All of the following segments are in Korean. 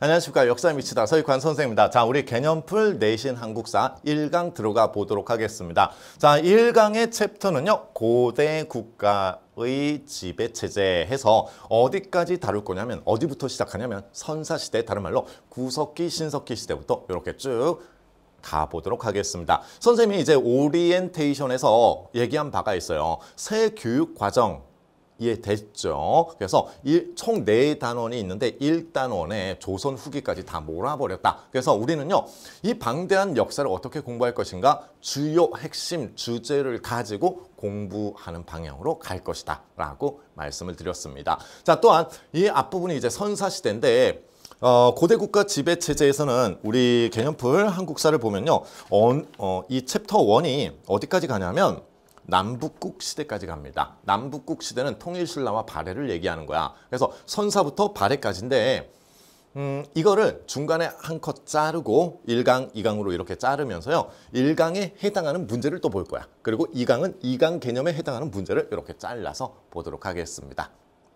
안녕하십니까. 역사에 미치다 서익환 선생입니다. 자, 우리 개념풀 내신 한국사 1강 들어가 보도록 하겠습니다. 자, 1강의 챕터는요. 고대 국가의 지배체제 해서 어디까지 다룰 거냐면 어디부터 시작하냐면 선사시대, 다른 말로 구석기, 신석기 시대부터 이렇게 쭉 가보도록 하겠습니다. 선생님이 이제 오리엔테이션에서 얘기한 바가 있어요. 새 교육과정 이해됐죠? 그래서 총 4단원이 있는데 1단원에 조선 후기까지 다 몰아버렸다. 그래서 우리는요, 이 방대한 역사를 어떻게 공부할 것인가? 주요 핵심 주제를 가지고 공부하는 방향으로 갈 것이다 라고 말씀을 드렸습니다. 자, 또한 이 앞부분이 이제 선사시대인데 고대 국가 지배 체제에서는 우리 개념풀 한국사를 보면요, 이 챕터 1이 어디까지 가냐면 남북국 시대까지 갑니다. 남북국 시대는 통일신라와 발해를 얘기하는 거야. 그래서 선사부터 발해까지인데 이거를 중간에 한 컷 자르고 1강, 2강으로 이렇게 자르면서요. 1강에 해당하는 문제를 또 볼 거야. 그리고 2강은 2강 개념에 해당하는 문제를 이렇게 잘라서 보도록 하겠습니다.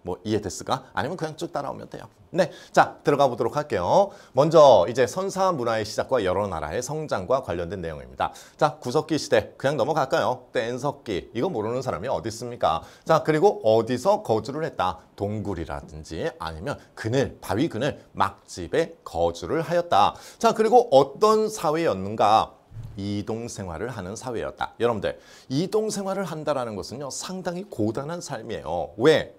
뭐 이해됐을까? 아니면 그냥 쭉 따라오면 돼요. 네, 자 들어가 보도록 할게요. 먼저 이제 선사 문화의 시작과 여러 나라의 성장과 관련된 내용입니다. 자, 구석기 시대 그냥 넘어갈까요? 뗀석기 이거 모르는 사람이 어디 있습니까? 자, 그리고 어디서 거주를 했다? 동굴이라든지 아니면 그늘, 바위 그늘, 막집에 거주를 하였다. 자, 그리고 어떤 사회였는가? 이동 생활을 하는 사회였다. 여러분들, 이동 생활을 한다라는 것은요 상당히 고단한 삶이에요. 왜?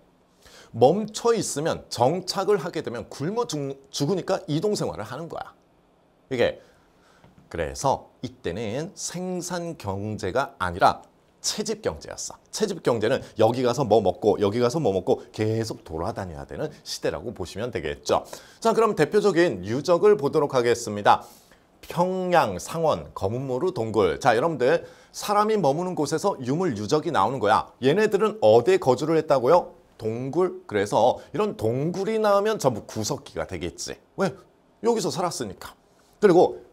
멈춰 있으면 정착을 하게 되면 굶어 죽으니까 이동 생활을 하는 거야. 이게 그래서 이때는 생산 경제가 아니라 채집 경제였어. 채집 경제는 여기 가서 뭐 먹고 여기 가서 뭐 먹고 계속 돌아다녀야 되는 시대라고 보시면 되겠죠. 자, 그럼 대표적인 유적을 보도록 하겠습니다. 평양, 상원, 검은모루, 동굴. 자, 여러분들 사람이 머무는 곳에서 유물 유적이 나오는 거야. 얘네들은 어디에 거주를 했다고요? 동굴. 그래서 이런 동굴이 나오면 전부 구석기가 되겠지. 왜? 여기서 살았으니까. 그리고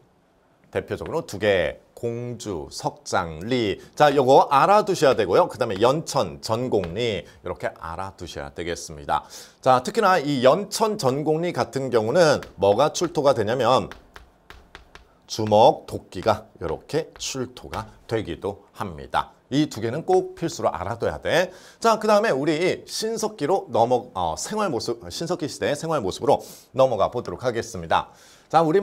대표적으로 2개. 공주, 석장, 리. 자, 요거 알아두셔야 되고요. 그 다음에 연천, 전곡리 이렇게 알아두셔야 되겠습니다. 자, 특히나 이 연천, 전곡리 같은 경우는 뭐가 출토가 되냐면 주먹, 도끼가 이렇게 출토가 되기도 합니다. 이 2개는 꼭 필수로 알아둬야 돼. 자, 그 다음에 우리 신석기로 생활 모습, 신석기 시대의 생활 모습으로 넘어가 보도록 하겠습니다. 자, 우리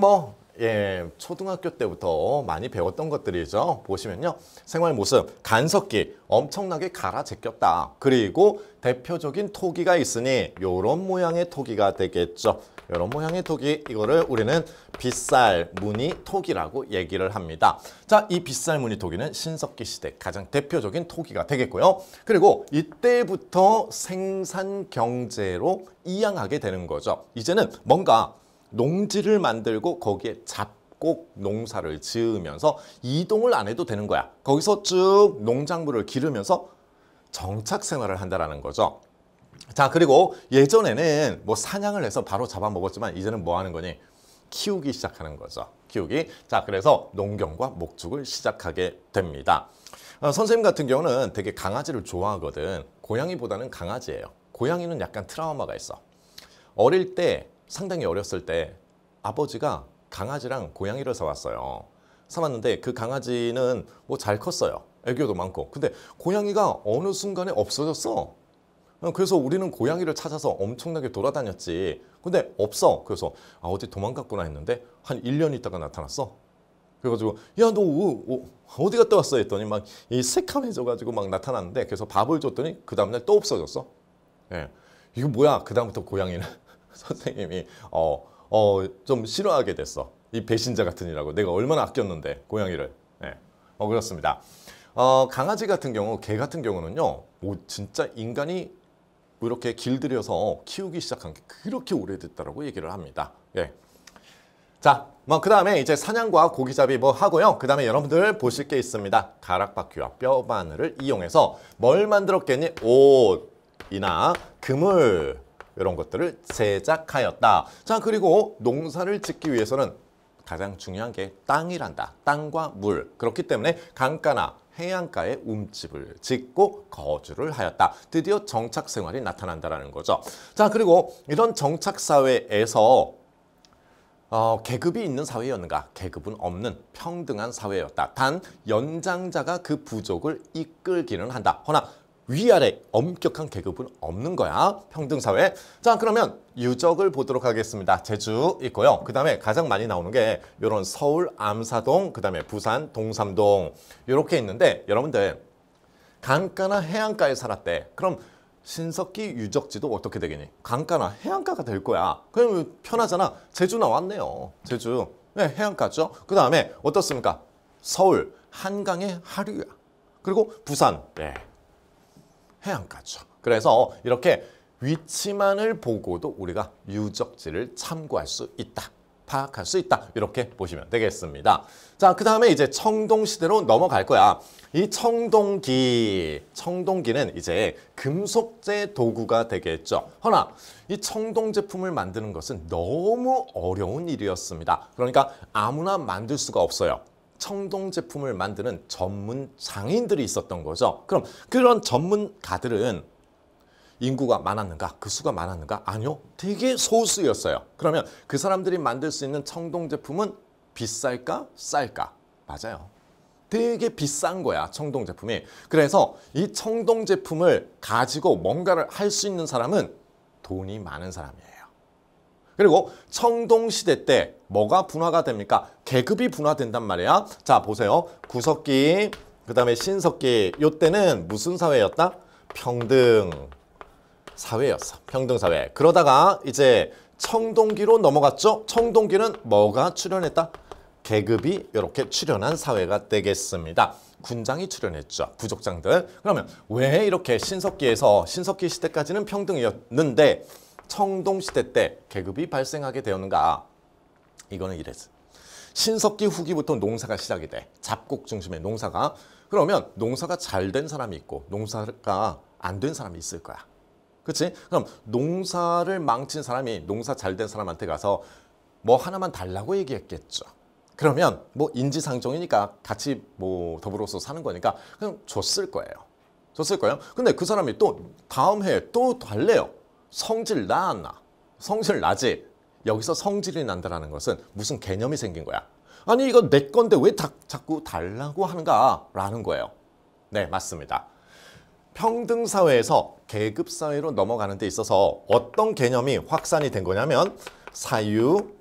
초등학교 때부터 많이 배웠던 것들이죠. 보시면요. 생활 모습, 간석기 엄청나게 갈아 제꼈다. 그리고 대표적인 토기가 있으니 요런 모양의 토기가 되겠죠. 이런 모양의 토기, 이거를 우리는 빗살 무늬 토기라고 얘기를 합니다. 자, 이 빗살 무늬 토기는 신석기 시대 가장 대표적인 토기가 되겠고요. 그리고 이때부터 생산 경제로 이양하게 되는 거죠. 이제는 뭔가 농지를 만들고 거기에 잡곡 농사를 지으면서 이동을 안 해도 되는 거야. 거기서 쭉 농작물을 기르면서 정착 생활을 한다는 거죠. 자, 그리고 예전에는 뭐 사냥을 해서 바로 잡아먹었지만 이제는 뭐 하는 거니? 키우기 시작하는 거죠. 키우기. 자, 그래서 농경과 목축을 시작하게 됩니다. 선생님 같은 경우는 되게 강아지를 좋아하거든. 고양이보다는 강아지예요. 고양이는 약간 트라우마가 있어. 어릴 때, 상당히 어렸을 때 아버지가 강아지랑 고양이를 사왔어요. 사왔는데 그 강아지는 뭐 잘 컸어요. 애교도 많고. 근데 고양이가 어느 순간에 없어졌어. 그래서 우리는 고양이를 찾아서 엄청나게 돌아다녔지. 근데 없어. 그래서 어디 도망갔구나 했는데 한 1년 있다가 나타났어. 그래가지고 야, 너 어디 갔다 왔어 했더니 막 이 새카매져가지고 막 나타났는데, 그래서 밥을 줬더니 그 다음날 또 없어졌어. 예, 이거 뭐야? 그 다음부터 고양이는 선생님이 좀 싫어하게 됐어. 이 배신자 같은 이라고. 내가 얼마나 아꼈는데 고양이를. 예, 그렇습니다. 강아지 같은 경우, 개 같은 경우는요, 진짜 인간이 이렇게 길들여서 키우기 시작한 게 그렇게 오래됐다라고 얘기를 합니다. 예. 자, 그 다음에 이제 사냥과 고기잡이 뭐 하고요. 그 다음에 여러분들 보실 게 있습니다. 가락바퀴와 뼈바늘을 이용해서 뭘 만들었겠니? 옷이나 그물 이런 것들을 제작하였다. 자, 그리고 농사를 짓기 위해서는 가장 중요한 게 땅이란다. 땅과 물. 그렇기 때문에 강가나 해안가에 움집을 짓고 거주를 하였다. 드디어 정착 생활이 나타난다는 거죠. 자, 그리고 이런 정착 사회에서 계급이 있는 사회였는가? 계급은 없는 평등한 사회였다. 단 연장자가 그 부족을 이끌기는 한다. 허나 위아래 엄격한 계급은 없는 거야. 평등사회. 자, 그러면 유적을 보도록 하겠습니다. 제주 있고요. 그 다음에 가장 많이 나오는 게 이런 서울 암사동, 그 다음에 부산 동삼동 이렇게 있는데 여러분들 강가나 해안가에 살았대. 그럼 신석기 유적지도 어떻게 되겠니? 강가나 해안가가 될 거야. 그러면 편하잖아. 제주 나왔네요. 제주. 네, 해안가죠. 그 다음에 어떻습니까? 서울 한강의 하류야. 그리고 부산. 네. 해안가죠. 그래서 이렇게 위치만을 보고도 우리가 유적지를 참고할 수 있다. 파악할 수 있다. 이렇게 보시면 되겠습니다. 자, 그 다음에 이제 청동시대로 넘어갈 거야. 이 청동기는 이제 금속재 도구가 되겠죠. 허나 이 청동 제품을 만드는 것은 너무 어려운 일이었습니다. 그러니까 아무나 만들 수가 없어요. 청동 제품을 만드는 전문 장인들이 있었던 거죠. 그럼 그런 전문가들은 인구가 많았는가? 그 수가 많았는가? 아니요. 되게 소수였어요. 그러면 그 사람들이 만들 수 있는 청동 제품은 비쌀까? 쌀까? 맞아요. 되게 비싼 거야, 청동 제품이. 그래서 이 청동 제품을 가지고 뭔가를 할 수 있는 사람은 돈이 많은 사람이에요. 그리고 청동 시대 때 뭐가 분화가 됩니까? 계급이 분화된단 말이야. 자, 보세요. 구석기, 그 다음에 신석기. 이때는 무슨 사회였다? 평등 사회였어. 평등 사회. 그러다가 이제 청동기로 넘어갔죠. 청동기는 뭐가 출현했다? 계급이 이렇게 출현한 사회가 되겠습니다. 군장이 출현했죠. 부족장들. 그러면 왜 이렇게 신석기 시대까지는 평등이었는데 청동 시대 때 계급이 발생하게 되었는가? 이거는 이랬어. 신석기 후기부터 농사가 시작이 돼. 잡곡 중심의 농사가. 그러면 농사가 잘 된 사람이 있고 농사가 안 된 사람이 있을 거야. 그렇지? 그럼 농사를 망친 사람이 농사 잘 된 사람한테 가서 뭐 하나만 달라고 얘기했겠죠. 그러면 뭐 인지상정이니까 같이 뭐 더불어서 사는 거니까 그냥 줬을 거예요. 근데 그 사람이 또 다음 해에 또 달래요. 성질 나 안 나? 성질 나지? 여기서 성질이 난다는 것은 무슨 개념이 생긴 거야. 아니 이거 내 건데 왜 자꾸 달라고 하는가? 라는 거예요. 네, 맞습니다. 평등사회에서 계급사회로 넘어가는 데 있어서 어떤 개념이 확산이 된 거냐면 사유,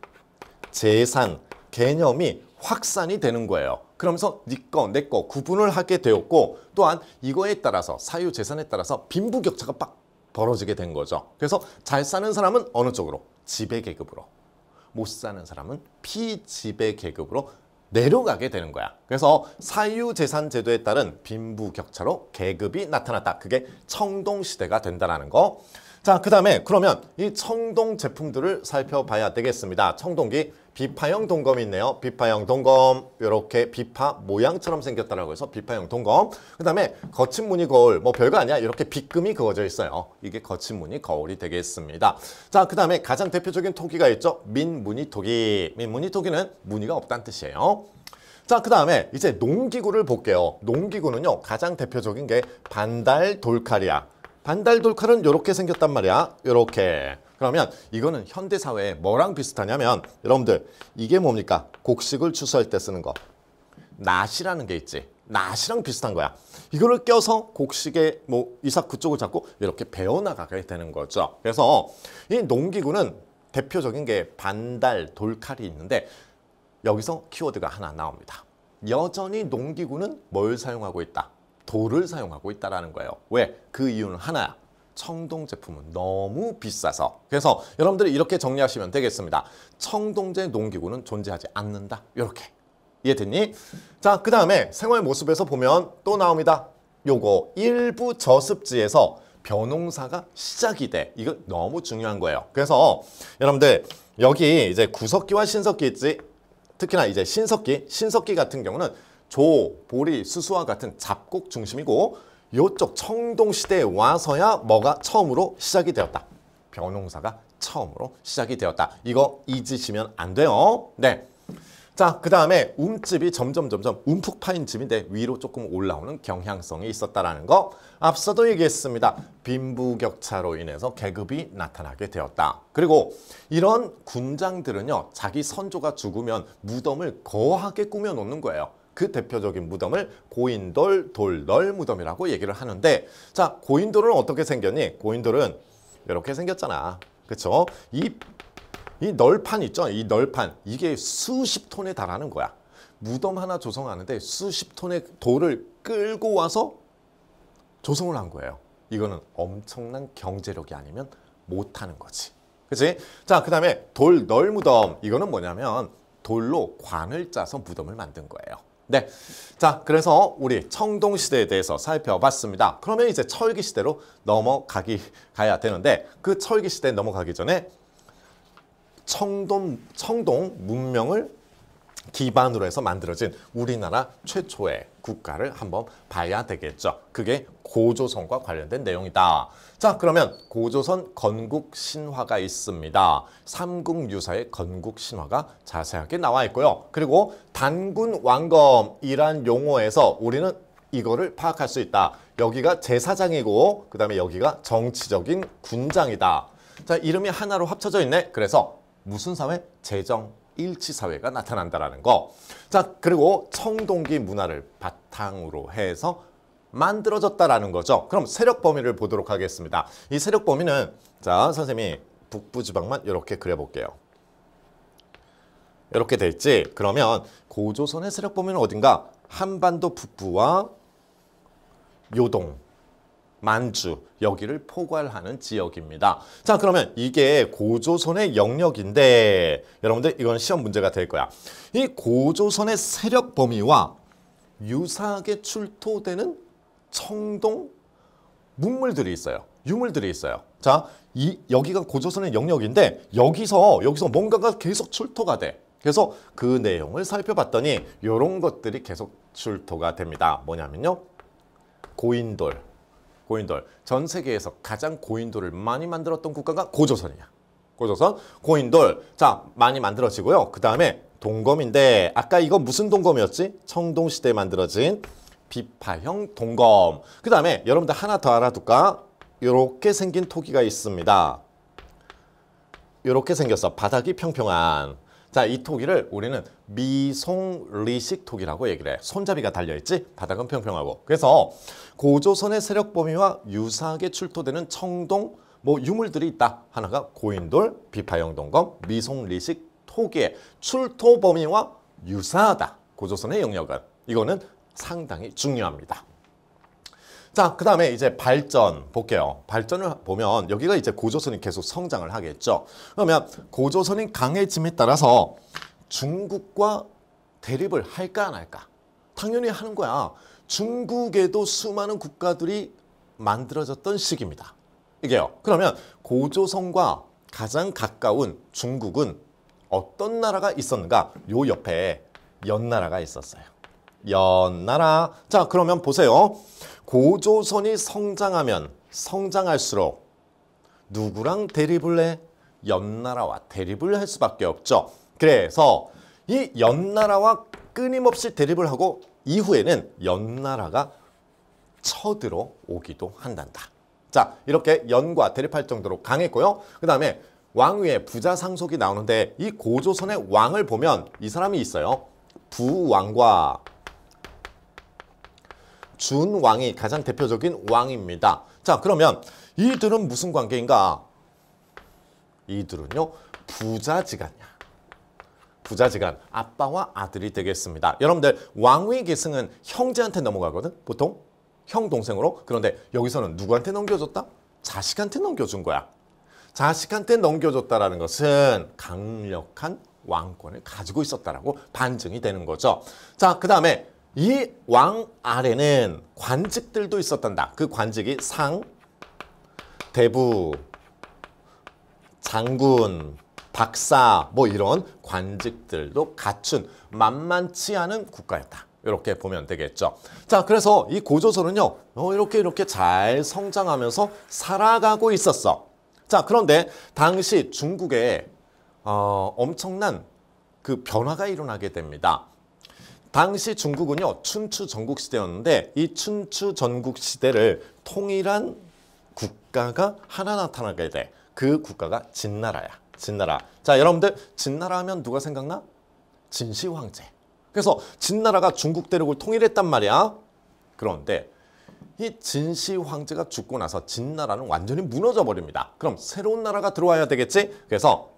재산, 개념이 확산이 되는 거예요. 그러면서 네 거, 내 거 구분을 하게 되었고 또한 이거에 따라서 사유, 재산에 따라서 빈부격차가 빡 벌어지게 된 거죠. 그래서 잘 사는 사람은 어느 쪽으로? 지배계급으로. 못 사는 사람은 피지배계급으로 내려가게 되는 거야. 그래서 사유재산 제도에 따른 빈부격차로 계급이 나타났다. 그게 청동시대가 된다는 거. 자, 그 다음에 그러면 이 청동 제품들을 살펴봐야 되겠습니다. 청동기 비파형 동검이 있네요. 비파형 동검 이렇게 비파 모양처럼 생겼다라고 해서 비파형 동검. 그 다음에 거친 무늬 거울 뭐 별거 아니야. 이렇게 빗금이 그어져 있어요. 이게 거친 무늬 거울이 되겠습니다. 자, 그 다음에 가장 대표적인 토기가 있죠. 민무늬 토기. 민무늬 토기는 무늬가 없다는 뜻이에요. 자, 그 다음에 이제 농기구를 볼게요. 농기구는요 가장 대표적인 게 반달 돌칼이야. 반달 돌칼은 이렇게 생겼단 말이야. 이렇게. 그러면 이거는 현대사회에 뭐랑 비슷하냐면 여러분들 이게 뭡니까? 곡식을 추수할 때 쓰는 거. 낫이라는 게 있지. 낫이랑 비슷한 거야. 이거를 껴서 곡식에 뭐 이삭 그쪽을 잡고 이렇게 베어나가게 되는 거죠. 그래서 이 농기구는 대표적인 게 반달 돌칼이 있는데 여기서 키워드가 하나 나옵니다. 여전히 농기구는 뭘 사용하고 있다? 돌을 사용하고 있다는 거예요. 왜? 그 이유는 하나야. 청동 제품은 너무 비싸서. 그래서 여러분들이 이렇게 정리하시면 되겠습니다. 청동제 농기구는 존재하지 않는다. 이렇게. 이해됐니? 자, 그 다음에 생활 모습에서 보면 또 나옵니다. 요거 일부 저습지에서 벼농사가 시작이 돼. 이거 너무 중요한 거예요. 그래서 여러분들 여기 이제 구석기와 신석기 있지? 특히나 이제 신석기 같은 경우는 조, 보리, 수수와 같은 잡곡 중심이고 이쪽 청동 시대에 와서야 뭐가 처음으로 시작이 되었다. 벼농사가 처음으로 시작이 되었다. 이거 잊으시면 안 돼요. 네. 자, 그 다음에 움집이 점점 움푹 파인 집인데 위로 조금 올라오는 경향성이 있었다라는 거 앞서도 얘기했습니다. 빈부격차로 인해서 계급이 나타나게 되었다. 그리고 이런 군장들은요, 자기 선조가 죽으면 무덤을 거하게 꾸며놓는 거예요. 그 대표적인 무덤을 고인돌, 돌널 무덤이라고 얘기를 하는데, 자, 고인돌은 어떻게 생겼니? 고인돌은 이렇게 생겼잖아. 그쵸? 이 널판 있죠? 이 널판, 이게 수십 톤에 달하는 거야. 무덤 하나 조성하는데 수십 톤의 돌을 끌고 와서 조성을 한 거예요. 이거는 엄청난 경제력이 아니면 못하는 거지. 그치? 자, 그 다음에 돌널 무덤. 이거는 뭐냐면 돌로 관을 짜서 무덤을 만든 거예요. 네. 자, 그래서 우리 청동시대에 대해서 살펴봤습니다. 그러면 이제 철기시대로 가야 되는데, 그 철기시대에 넘어가기 전에 청동 문명을 기반으로 해서 만들어진 우리나라 최초의 국가를 한번 봐야 되겠죠. 그게 고조선과 관련된 내용이다. 자, 그러면 고조선 건국신화가 있습니다. 삼국유사의 건국신화가 자세하게 나와 있고요. 그리고 단군왕검이란 용어에서 우리는 이거를 파악할 수 있다. 여기가 제사장이고 그 다음에 여기가 정치적인 군장이다. 자, 이름이 하나로 합쳐져 있네. 그래서 무슨 사회? 재정 일치 사회가 나타난다라는 거. 자, 그리고 청동기 문화를 바탕으로 해서 만들어졌다라는 거죠. 그럼 세력 범위를 보도록 하겠습니다. 이 세력 범위는, 자, 선생님이 북부 지방만 이렇게 그려볼게요. 이렇게 돼 있지. 그러면 고조선의 세력 범위는 어딘가? 한반도 북부와 요동, 만주, 여기를 포괄하는 지역입니다. 자, 그러면 이게 고조선의 영역인데 여러분들 이건 시험 문제가 될 거야. 이 고조선의 세력 범위와 유사하게 출토되는 청동 문물들이 있어요. 유물들이 있어요. 자, 여기가 고조선의 영역인데 여기서 뭔가가 계속 출토가 돼. 그래서 그 내용을 살펴봤더니 이런 것들이 계속 출토가 됩니다. 뭐냐면요, 고인돌. 전 세계에서 가장 고인돌을 많이 만들었던 국가가 고조선이야. 고조선, 고인돌. 자, 많이 만들어지고요. 그 다음에 동검인데 아까 이거 무슨 동검이었지? 청동시대에 만들어진 비파형 동검. 그 다음에 여러분들 하나 더 알아둘까? 이렇게 생긴 토기가 있습니다. 이렇게 생겼어. 바닥이 평평한. 자, 이 토기를 우리는 미송리식 토기라고 얘기를 해. 손잡이가 달려있지? 바닥은 평평하고. 그래서 고조선의 세력 범위와 유사하게 출토되는 청동 유물들이 있다. 하나가 고인돌, 비파형 동검, 미송리식 토기의 출토 범위와 유사하다. 고조선의 영역은. 이거는 상당히 중요합니다. 자, 그 다음에 이제 발전 볼게요. 발전을 보면 여기가 이제 고조선이 계속 성장을 하겠죠. 그러면 고조선이 강해짐에 따라서 중국과 대립을 할까 안 할까? 당연히 하는 거야. 중국에도 수많은 국가들이 만들어졌던 시기입니다. 이게요. 그러면 고조선과 가장 가까운 중국은 어떤 나라가 있었는가? 요 옆에 연나라가 있었어요. 연나라. 자, 그러면 보세요. 고조선이 성장하면 성장할수록 누구랑 대립을 해? 연나라와 대립을 할 수밖에 없죠. 그래서 이 연나라와 끊임없이 대립을 하고 이후에는 연나라가 쳐들어오기도 한단다. 자, 이렇게 연과 대립할 정도로 강했고요. 그 다음에 왕위의 부자 상속이 나오는데 이 고조선의 왕을 보면 이 사람이 있어요. 부왕과 준왕이 가장 대표적인 왕입니다. 자, 그러면 이들은 무슨 관계인가? 이들은요, 부자지간이야. 부자지간, 아빠와 아들이 되겠습니다. 여러분들 왕위 계승은 형제한테 넘어가거든, 보통 형 동생으로. 그런데 여기서는 누구한테 넘겨줬다? 자식한테 넘겨준 거야. 자식한테 넘겨줬다라는 것은 강력한 왕권을 가지고 있었다라고 반증이 되는 거죠. 자, 그 다음에 이 왕 아래는 관직들도 있었단다. 그 관직이 상, 대부, 장군, 박사 이런 관직들도 갖춘 만만치 않은 국가였다. 이렇게 보면 되겠죠. 자, 그래서 이 고조선은요, 이렇게 잘 성장하면서 살아가고 있었어. 자, 그런데 당시 중국에 엄청난 그 변화가 일어나게 됩니다. 당시 중국은요, 춘추 전국 시대였는데 이 춘추 전국 시대를 통일한 국가가 하나 나타나게 돼. 그 국가가 진나라야. 진나라. 자, 여러분들 진나라 하면 누가 생각나? 진시 황제. 그래서 진나라가 중국 대륙을 통일했단 말이야. 그런데 이 진시 황제가 죽고 나서 진나라는 완전히 무너져 버립니다. 그럼 새로운 나라가 들어와야 되겠지? 그래서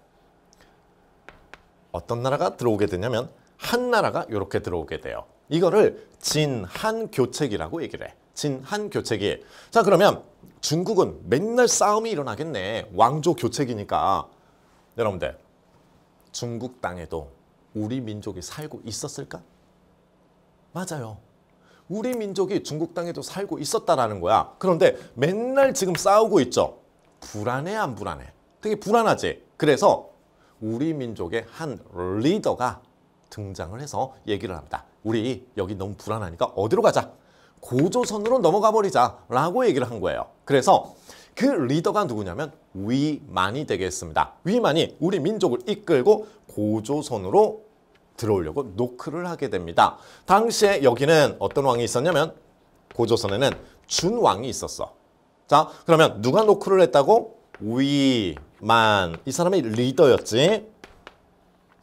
어떤 나라가 들어오게 되냐면 한나라가 이렇게 들어오게 돼요. 이거를 진한교책이라고 얘기를 해. 진한교책이. 자, 그러면 중국은 맨날 싸움이 일어나겠네. 왕조 교책이니까. 여러분들, 중국 땅에도 우리 민족이 살고 있었을까? 맞아요. 우리 민족이 중국 땅에도 살고 있었다라는 거야. 그런데 맨날 지금 싸우고 있죠. 불안해, 안 불안해? 되게 불안하지. 그래서 우리 민족의 한 리더가 등장을 해서 얘기를 합니다. 우리 여기 너무 불안하니까 어디로 가자? 고조선으로 넘어가 버리자 라고 얘기를 한 거예요. 그래서 그 리더가 누구냐면 위만이 되겠습니다. 위만이 우리 민족을 이끌고 고조선으로 들어오려고 노크를 하게 됩니다. 당시에 여기는 어떤 왕이 있었냐면 고조선에는 준왕이 있었어. 자, 그러면 누가 노크를 했다고? 위만. 이 사람이 리더였지.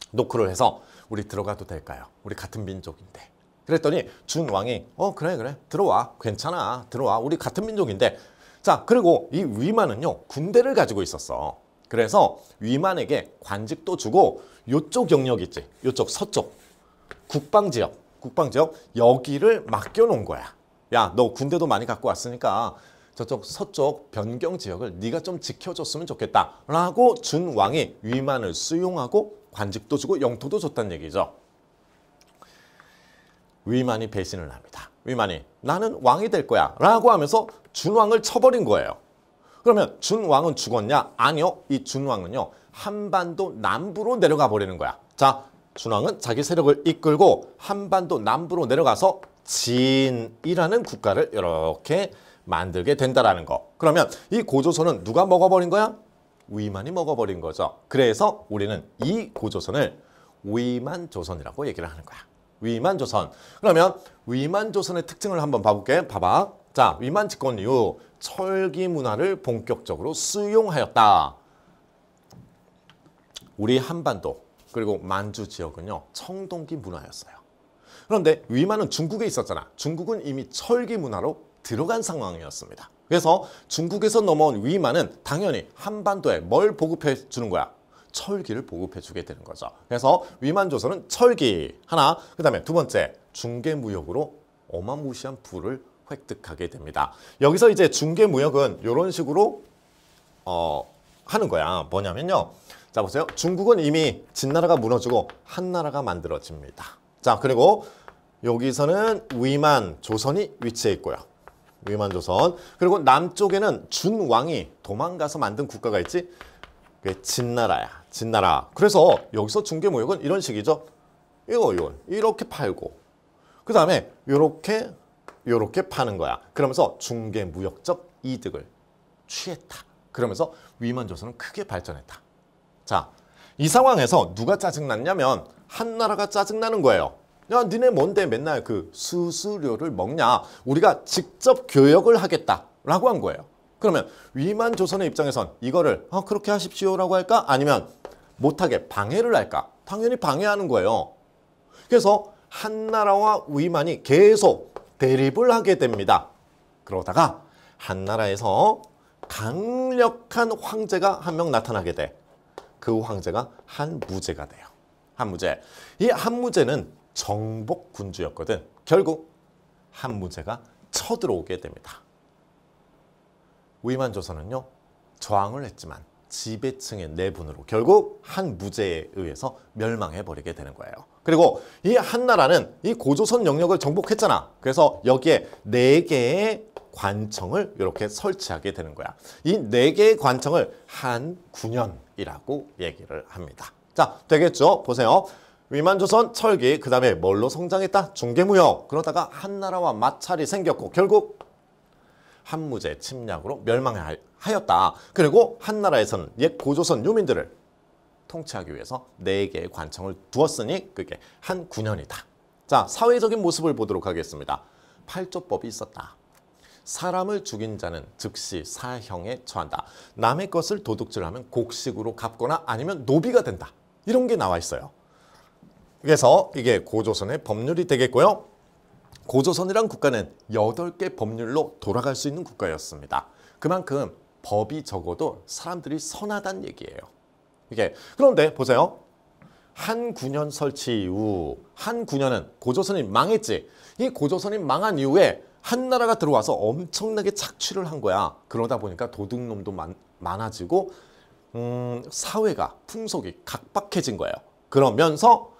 노크를 해서 우리 들어가도 될까요? 우리 같은 민족인데. 그랬더니 준왕이 그래 들어와. 괜찮아. 들어와. 우리 같은 민족인데. 자, 그리고 이 위만은요, 군대를 가지고 있었어. 그래서 위만에게 관직도 주고 요쪽 영역 있지. 요쪽 서쪽 국방지역 여기를 맡겨놓은 거야. 야, 너 군대도 많이 갖고 왔으니까 저쪽 서쪽 변경 지역을 네가 좀 지켜줬으면 좋겠다 라고 준왕이 위만을 수용하고 관직도 주고 영토도 줬다는 얘기죠. 위만이 배신을 합니다. 위만이 나는 왕이 될 거야 라고 하면서 준왕을 쳐버린 거예요. 그러면 준왕은 죽었냐? 아니요. 이 준왕은요, 한반도 남부로 내려가 버리는 거야. 자, 준왕은 자기 세력을 이끌고 한반도 남부로 내려가서 진이라는 국가를 이렇게 만들게 된다라는 거. 그러면 이 고조선은 누가 먹어버린 거야? 위만이 먹어버린 거죠. 그래서 우리는 이 고조선을 위만조선이라고 얘기를 하는 거야. 위만조선. 그러면 위만조선의 특징을 한번 봐볼게. 봐봐. 자, 위만 집권 이후 철기 문화를 본격적으로 수용하였다. 우리 한반도 그리고 만주 지역은요, 청동기 문화였어요. 그런데 위만은 중국에 있었잖아. 중국은 이미 철기 문화로 들어간 상황이었습니다. 그래서 중국에서 넘어온 위만은 당연히 한반도에 뭘 보급해 주는 거야? 철기를 보급해 주게 되는 거죠. 그래서 위만조선은 철기 하나, 그 다음에 두 번째 중개무역으로 어마무시한 부를 획득하게 됩니다. 여기서 이제 중개무역은 이런 식으로 하는 거야. 뭐냐면요. 자, 보세요. 중국은 이미 진나라가 무너지고 한나라가 만들어집니다. 자, 그리고 여기서는 위만조선이 위치해 있고요. 위만조선. 그리고 남쪽에는 준왕이 도망가서 만든 국가가 있지. 그게 진나라야. 진나라. 그래서 여기서 중개무역은 이런 식이죠. 이건 이렇게 팔고 그 다음에 요렇게 파는 거야. 그러면서 중개무역적 이득을 취했다. 그러면서 위만조선은 크게 발전했다. 자, 이 상황에서 누가 짜증났냐면 한나라가 짜증나는 거예요. 야, 니네 뭔데 맨날 그 수수료를 먹냐? 우리가 직접 교역을 하겠다라고 한 거예요. 그러면 위만조선의 입장에선 이거를 그렇게 하십시오라고 할까? 아니면 못하게 방해를 할까? 당연히 방해하는 거예요. 그래서 한나라와 위만이 계속 대립을 하게 됩니다. 그러다가 한나라에서 강력한 황제가 한 명 나타나게 돼. 그 황제가 한무제가 돼요. 한무제. 이 한무제는 정복 군주였거든. 결국 한무제가 쳐들어오게 됩니다. 위만조선은요, 저항을 했지만 지배층의 내분으로 결국 한무제에 의해서 멸망해버리게 되는 거예요. 그리고 이 한나라는 이 고조선 영역을 정복했잖아. 그래서 여기에 4개의 관청을 이렇게 설치하게 되는 거야. 이 4개의 관청을 한군현이라고 얘기를 합니다. 자, 되겠죠? 보세요. 위만조선 철기, 그 다음에 뭘로 성장했다? 중개무역. 그러다가 한나라와 마찰이 생겼고 결국 한무제 침략으로 멸망하였다. 그리고 한나라에서는 옛 고조선 유민들을 통치하기 위해서 4개의 관청을 두었으니 그게 한 9년이다. 자, 사회적인 모습을 보도록 하겠습니다. 팔조법이 있었다. 사람을 죽인 자는 즉시 사형에 처한다. 남의 것을 도둑질하면 곡식으로 갚거나 아니면 노비가 된다. 이런 게 나와 있어요. 그래서 이게 고조선의 법률이 되겠고요. 고조선이란 국가는 8개 법률로 돌아갈 수 있는 국가였습니다. 그만큼 법이 적어도 사람들이 선하다는 얘기예요. 이게 그런데 보세요. 한 9년 설치 이후 한 9년은 고조선이 망했지. 이 고조선이 망한 이후에 한 나라가 들어와서 엄청나게 착취를 한 거야. 그러다 보니까 도둑놈도 많아지고 사회가 풍속이 각박해진 거예요. 그러면서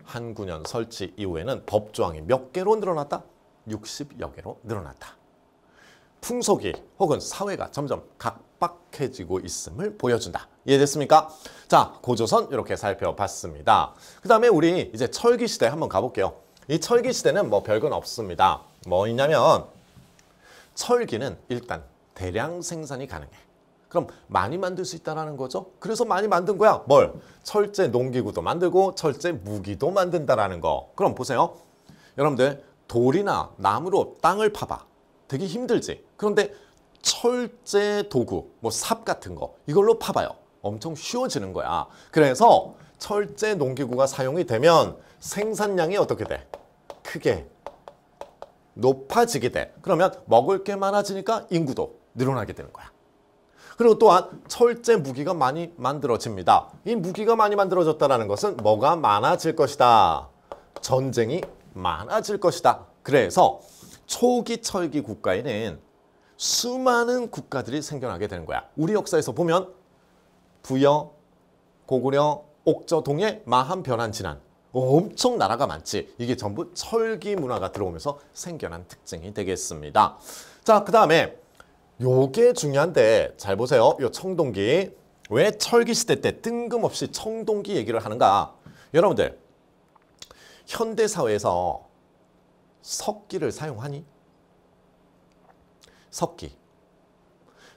한 9년 설치 이후에는 법조항이 몇 개로 늘어났다? 60여 개로 늘어났다. 풍속이 혹은 사회가 점점 각박해지고 있음을 보여준다. 이해됐습니까? 자, 고조선 이렇게 살펴봤습니다. 그 다음에 우리 이제 철기시대 한번 가볼게요. 이 철기시대는 뭐 별건 없습니다. 뭐 있냐면 철기는 일단 대량 생산이 가능해. 그럼 많이 만들 수 있다는 거죠. 그래서 많이 만든 거야. 뭘? 철제 농기구도 만들고 철제 무기도 만든다라는 거. 그럼 보세요. 여러분들 돌이나 나무로 땅을 파봐. 되게 힘들지. 그런데 철제 도구, 뭐 삽 같은 거 이걸로 파봐요. 엄청 쉬워지는 거야. 그래서 철제 농기구가 사용이 되면 생산량이 어떻게 돼? 크게 높아지게 돼. 그러면 먹을 게 많아지니까 인구도 늘어나게 되는 거야. 그리고 또한 철제 무기가 많이 만들어집니다. 이 무기가 많이 만들어졌다는 것은 뭐가 많아질 것이다. 전쟁이 많아질 것이다. 그래서 초기 철기 국가에는 수많은 국가들이 생겨나게 되는 거야. 우리 역사에서 보면 부여, 고구려, 옥저, 동해, 마한, 변한, 진한 엄청 나라가 많지. 이게 전부 철기 문화가 들어오면서 생겨난 특징이 되겠습니다. 자, 그 다음에 요게 중요한데 잘 보세요. 요 청동기. 왜 철기 시대 때 뜬금없이 청동기 얘기를 하는가? 여러분들 현대 사회에서 석기를 사용하니? 석기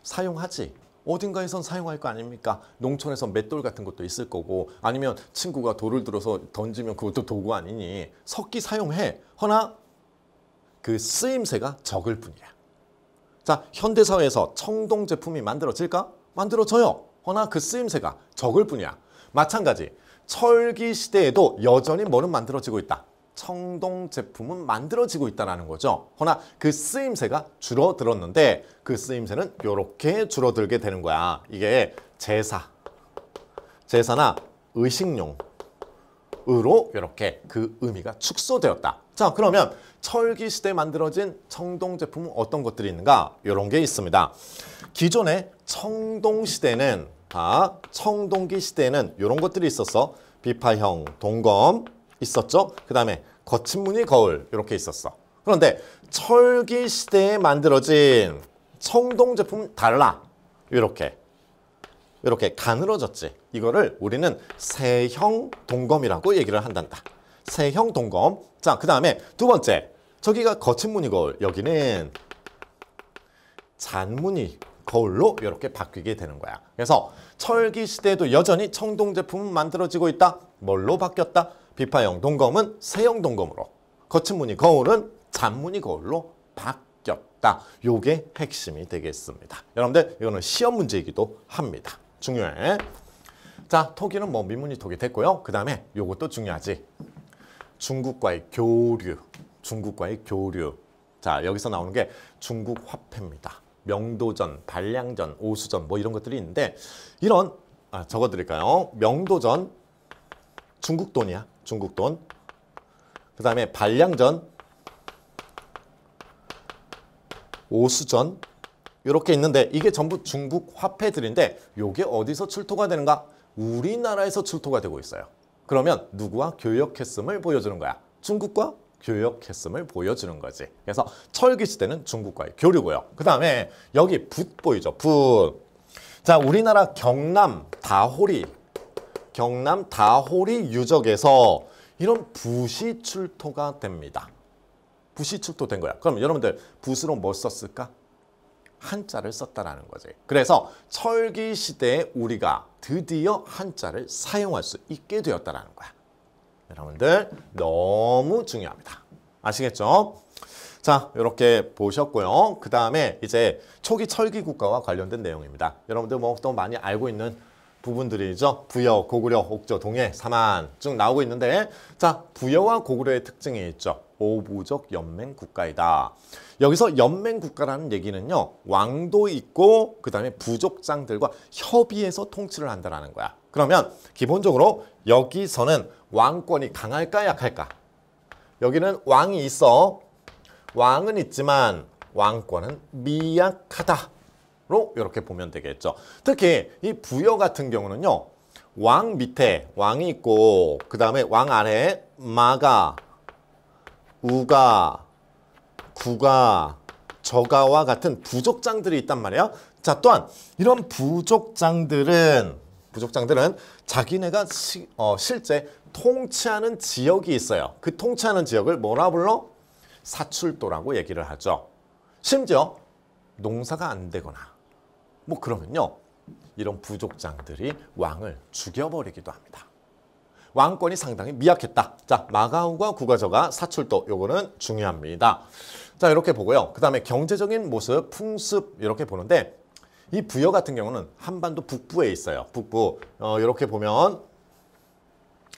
사용하지. 어딘가에선 사용할 거 아닙니까? 농촌에서 맷돌 같은 것도 있을 거고 아니면 친구가 돌을 들어서 던지면 그것도 도구 아니니? 석기 사용해. 허나 그 쓰임새가 적을 뿐이야. 자, 현대사회에서 청동 제품이 만들어질까? 만들어져요. 허나 그 쓰임새가 적을 뿐이야. 마찬가지 철기 시대에도 여전히 뭐는 만들어지고 있다. 청동 제품은 만들어지고 있다는 거죠. 허나 그 쓰임새가 줄어들었는데 그 쓰임새는 이렇게 줄어들게 되는 거야. 이게 제사나 의식용으로 이렇게 그 의미가 축소되었다. 자, 그러면 철기 시대에 만들어진 청동 제품은 어떤 것들이 있는가? 이런 게 있습니다. 기존의 청동 시대는 청동기 시대에는 이런 것들이 있었어. 비파형 동검 있었죠. 그 다음에 거친 무늬 거울 이렇게 있었어. 그런데 철기 시대에 만들어진 청동 제품은 달라. 이렇게 가늘어졌지. 이거를 우리는 세형 동검이라고 얘기를 한단다. 세형 동검. 자, 그 다음에 두 번째. 저기가 거친 무늬 거울. 여기는 잔무늬 거울로 이렇게 바뀌게 되는 거야. 그래서 철기 시대에도 여전히 청동 제품은 만들어지고 있다. 뭘로 바뀌었다? 비파형 동검은 세형 동검으로, 거친 무늬 거울은 잔무늬 거울로 바뀌었다. 요게 핵심이 되겠습니다. 여러분들 이거는 시험 문제이기도 합니다. 중요해. 자, 토기는 뭐 민무늬 토기 됐고요. 그 다음에 요것도 중요하지. 중국과의 교류. 자, 여기서 나오는 게 중국 화폐입니다. 명도전, 반량전, 오수전 뭐 이런 것들이 있는데 이런 적어드릴까요? 명도전 중국 돈이야. 중국 돈. 그 다음에 반량전, 오수전 이렇게 있는데 이게 전부 중국 화폐들인데 이게 어디서 출토가 되는가? 우리나라에서 출토가 되고 있어요. 그러면 누구와 교역했음을 보여주는 거야? 중국과 교역했음을 보여주는 거지. 그래서 철기 시대는 중국과의 교류고요. 그 다음에 여기 붓 보이죠? 붓. 자, 우리나라 경남 다호리 유적에서 이런 붓이 출토가 됩니다. 붓이 출토된 거야. 그럼 여러분들 붓으로 뭐 썼을까? 한자를 썼다라는 거지. 그래서 철기 시대에 우리가 드디어 한자를 사용할 수 있게 되었다라는 거야. 여러분들 너무 중요합니다. 아시겠죠? 자, 이렇게 보셨고요. 그 다음에 이제 초기 철기 국가와 관련된 내용입니다. 여러분들 뭐 또 많이 알고 있는 부분들이죠. 부여, 고구려, 옥저, 동해, 사만 쭉 나오고 있는데, 자, 부여와 고구려의 특징이 있죠. 오부족 연맹 국가이다. 여기서 연맹 국가라는 얘기는요, 왕도 있고 그 다음에 부족장들과 협의해서 통치를 한다는 거야. 그러면 기본적으로 여기서는 왕권이 강할까 약할까? 여기는 왕이 있어. 왕은 있지만 왕권은 미약하다로 이렇게 보면 되겠죠. 특히 이 부여 같은 경우는요, 왕 밑에 왕이 있고 그 다음에 왕 아래에 마가, 우가, 구가, 저가와 같은 부족장들이 있단 말이야. 자, 또한 이런 부족장들은 자기네가 실제 통치하는 지역이 있어요. 그 통치하는 지역을 뭐라 불러? 사출도라고 얘기를 하죠. 심지어 농사가 안 되거나 뭐 그러면요, 이런 부족장들이 왕을 죽여버리기도 합니다. 왕권이 상당히 미약했다. 자, 마가우가 구가저가 사출도, 요거는 중요합니다. 자, 이렇게 보고요. 그 다음에 경제적인 모습, 풍습 이렇게 보는데, 이 부여 같은 경우는 한반도 북부에 있어요. 북부. 이렇게 보면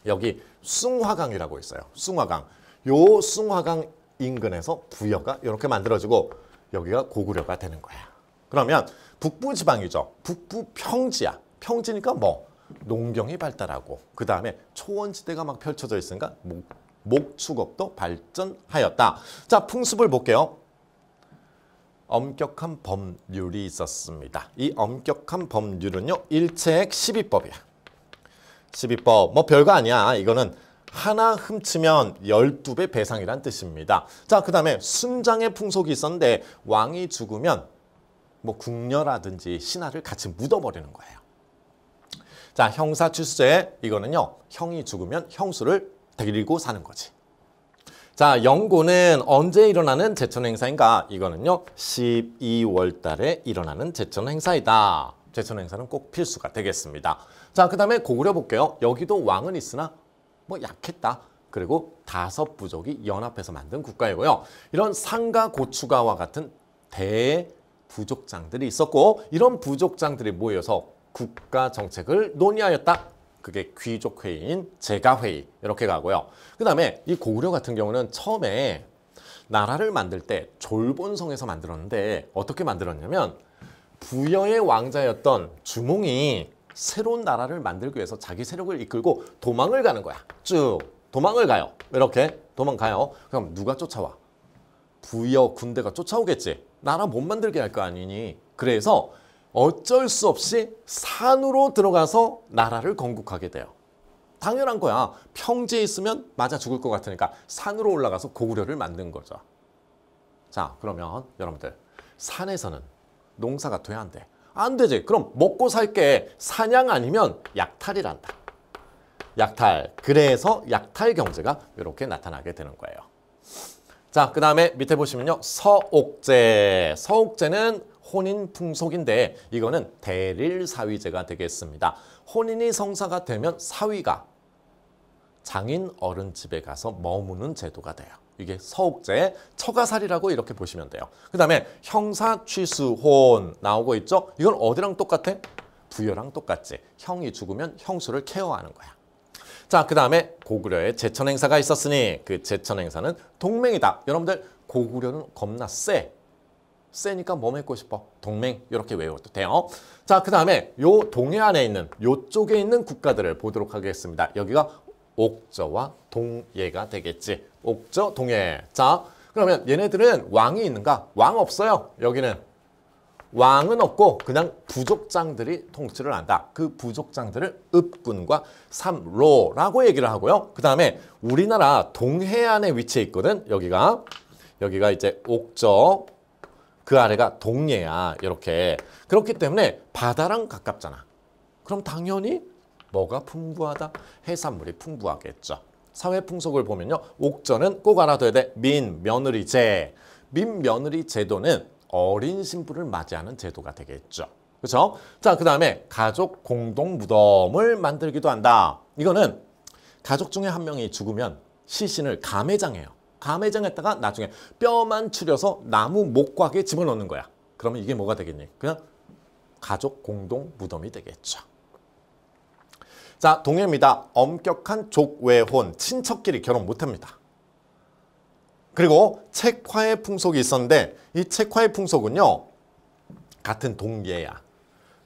여기 숭화강이라고 있어요. 숭화강. 요 숭화강 인근에서 부여가 이렇게 만들어지고 여기가 고구려가 되는 거야. 그러면 북부 지방이죠. 북부 평지야. 평지니까 뭐 농경이 발달하고 그 다음에 초원지대가 막 펼쳐져 있으니까 목축업도 발전하였다. 자, 풍습을 볼게요. 엄격한 법률이 있었습니다. 이 엄격한 법률은요, 일책 12법이야. 12법, 뭐 별거 아니야. 이거는 하나 훔치면 12배 배상이란 뜻입니다. 자, 그 다음에 순장의 풍속이 있었는데 왕이 죽으면 뭐 궁녀라든지 신하를 같이 묻어버리는 거예요. 자, 형사취수제, 이거는요, 형이 죽으면 형수를 데리고 사는 거지. 자, 영고는 언제 일어나는 제천행사인가? 이거는요, 12월 달에 일어나는 제천행사이다. 제천행사는 꼭 필수가 되겠습니다. 자, 그 다음에 고구려 볼게요. 여기도 왕은 있으나 뭐 약했다. 그리고 5부족이 연합해서 만든 국가이고요. 이런 상가 고추가와 같은 대부족장들이 있었고, 이런 부족장들이 모여서 국가 정책을 논의하였다. 그게 귀족회의인 제가회의 이렇게 가고요. 그 다음에 이 고구려 같은 경우는 처음에 나라를 만들 때 졸본성에서 만들었는데 어떻게 만들었냐면 부여의 왕자였던 주몽이 새로운 나라를 만들기 위해서 자기 세력을 이끌고 도망을 가는 거야. 쭉 도망을 가요. 이렇게 도망가요. 그럼 누가 쫓아와? 부여 군대가 쫓아오겠지. 나라 못 만들게 할 거 아니니. 그래서 어쩔 수 없이 산으로 들어가서 나라를 건국하게 돼요. 당연한 거야. 평지에 있으면 맞아 죽을 것 같으니까 산으로 올라가서 고구려를 만든 거죠. 자, 그러면 여러분들, 산에서는 농사가 돼야 안 돼? 안 되지. 그럼 먹고 살게 사냥 아니면 약탈이란다. 약탈. 그래서 약탈 경제가 이렇게 나타나게 되는 거예요. 자, 그 다음에 밑에 보시면요, 서옥제. 서옥제는 혼인 풍속인데 이거는 대릴 사위제가 되겠습니다. 혼인이 성사가 되면 사위가 장인 어른 집에 가서 머무는 제도가 돼요. 이게 서옥제, 처가살이라고 이렇게 보시면 돼요. 그 다음에 형사취수혼 나오고 있죠. 이건 어디랑 똑같아? 부여랑 똑같지. 형이 죽으면 형수를 케어하는 거야. 자, 그 다음에 고구려에 제천행사가 있었으니 그 제천행사는 동맹이다. 여러분들, 고구려는 겁나 세. 세니까 뭐 맺고 싶어? 동맹. 이렇게 외워도 돼요. 자, 그 다음에 요 동해 안에 있는 요쪽에 있는 국가들을 보도록 하겠습니다. 여기가 옥저와 동예가 되겠지. 옥저, 동예. 자, 그러면 얘네들은 왕이 있는가? 왕 없어요. 여기는 왕은 없고 그냥 부족장들이 통치를 한다. 그 부족장들을 읍군과 삼로라고 얘기를 하고요. 그 다음에 우리나라 동해안에 위치해 있거든. 여기가 이제 옥저, 그 아래가 동예야. 이렇게. 그렇기 때문에 바다랑 가깝잖아. 그럼 당연히 뭐가 풍부하다? 해산물이 풍부하겠죠. 사회 풍속을 보면요, 옥저는 꼭 알아둬야 돼. 민며느리제. 민며느리 제도는 어린 신부를 맞이하는 제도가 되겠죠. 그렇죠? 자, 그 다음에 가족 공동 무덤을 만들기도 한다. 이거는 가족 중에 한 명이 죽으면 시신을 가매장해요. 가매장했다가 나중에 뼈만 추려서 나무 목곽에 집어넣는 거야. 그러면 이게 뭐가 되겠니? 그냥 가족 공동 무덤이 되겠죠. 자, 동해입니다. 엄격한 족외혼, 친척끼리 결혼 못합니다. 그리고 책화의 풍속이 있었는데 이 책화의 풍속은요. 같은 동예야.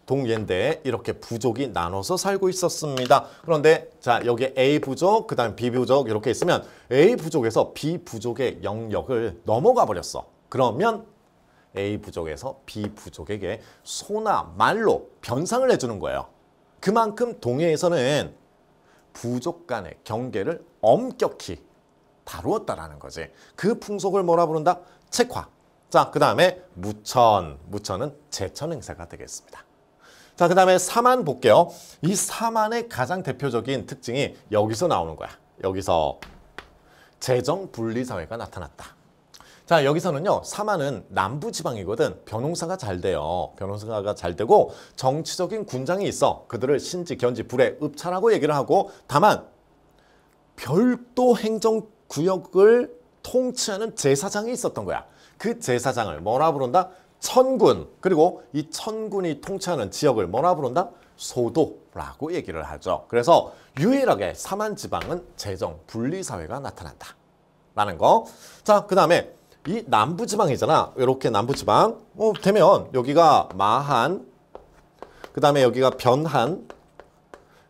동예인데 이렇게 부족이 나눠서 살고 있었습니다. 그런데 자, 여기 A 부족, 그 다음 B 부족 이렇게 있으면 A 부족에서 B 부족의 영역을 넘어가 버렸어. 그러면 A 부족에서 B 부족에게 소나 말로 변상을 해주는 거예요. 그만큼 동해에서는 부족 간의 경계를 엄격히 다루었다라는 거지. 그 풍속을 뭐라 부른다? 책화. 자, 그 다음에 무천. 무천은 제천 행사가 되겠습니다. 자, 그 다음에 사만 볼게요. 이 사만의 가장 대표적인 특징이 여기서 나오는 거야. 여기서 재정 분리 사회가 나타났다. 자, 여기서는요. 사만은 남부지방이거든. 벼농사가 잘 돼요. 벼농사가 잘 되고 정치적인 군장이 있어. 그들을 신지, 견지, 불에, 읍차라고 얘기를 하고 다만 별도 행정구역을 통치하는 제사장이 있었던 거야. 그 제사장을 뭐라 부른다? 천군. 그리고 이 천군이 통치하는 지역을 뭐라 부른다? 소도라고 얘기를 하죠. 그래서 유일하게 사만지방은 재정 분리사회가 나타난다. 라는 거. 자, 그 다음에 이 남부지방이잖아. 이렇게 남부지방. 되면 여기가 마한, 그 다음에 여기가 변한,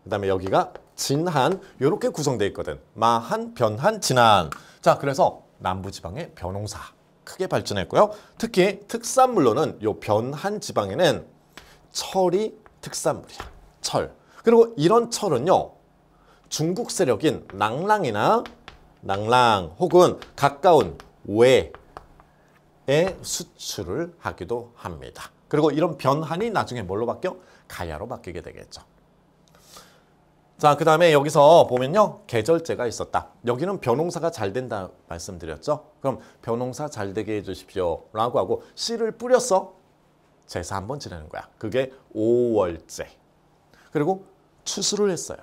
그 다음에 여기가 진한 이렇게 구성되어 있거든. 마한, 변한, 진한. 자, 그래서 남부지방의 벼농사 크게 발전했고요. 특히 특산물로는 이 변한 지방에는 철이 특산물이야. 철. 그리고 이런 철은요. 중국 세력인 낭랑 혹은 가까운 외에 수출을 하기도 합니다. 그리고 이런 변한이 나중에 뭘로 바뀌어? 가야로 바뀌게 되겠죠. 자, 그 다음에 여기서 보면요. 계절제가 있었다. 여기는 벼농사가 잘 된다 말씀드렸죠. 그럼 벼농사 잘 되게 해주십시오 라고 하고 씨를 뿌렸어. 제사 한번 지내는 거야. 그게 5월제. 그리고 추수를 했어요.